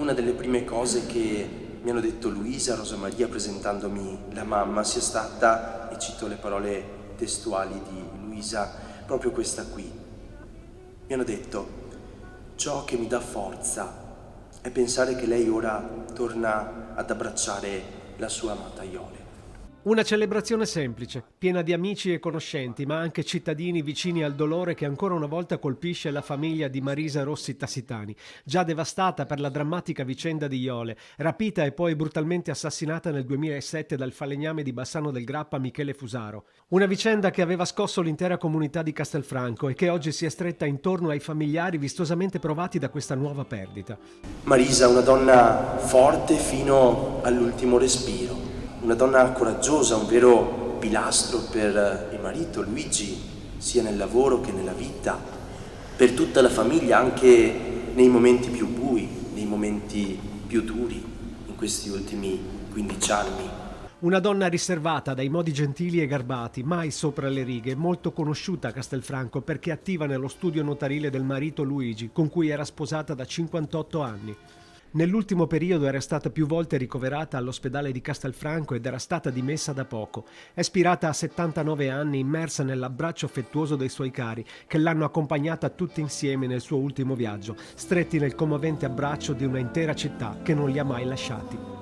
Una delle prime cose che mi hanno detto Luisa, Rosa Maria, presentandomi la mamma, sia stata, e cito le parole testuali di Luisa, proprio questa qui. Mi hanno detto: ciò che mi dà forza è pensare che lei ora torna ad abbracciare la sua amata Iole. Una celebrazione semplice, piena di amici e conoscenti, ma anche cittadini vicini al dolore che ancora una volta colpisce la famiglia di Marisa Rossi Tassitani, già devastata per la drammatica vicenda di Iole, rapita e poi brutalmente assassinata nel 2007 dal falegname di Bassano del Grappa Michele Fusaro. Una vicenda che aveva scosso l'intera comunità di Castelfranco e che oggi si è stretta intorno ai familiari vistosamente provati da questa nuova perdita. Marisa, una donna forte fino all'ultimo respiro, una donna coraggiosa, un vero pilastro per il marito Luigi, sia nel lavoro che nella vita, per tutta la famiglia, anche nei momenti più bui, nei momenti più duri, in questi ultimi 15 anni. Una donna riservata, dai modi gentili e garbati, mai sopra le righe, molto conosciuta a Castelfranco perché attiva nello studio notarile del marito Luigi, con cui era sposata da 58 anni. Nell'ultimo periodo era stata più volte ricoverata all'ospedale di Castelfranco ed era stata dimessa da poco. È spirata a 79 anni, immersa nell'abbraccio affettuoso dei suoi cari, che l'hanno accompagnata tutti insieme nel suo ultimo viaggio, stretti nel commovente abbraccio di una intera città che non li ha mai lasciati.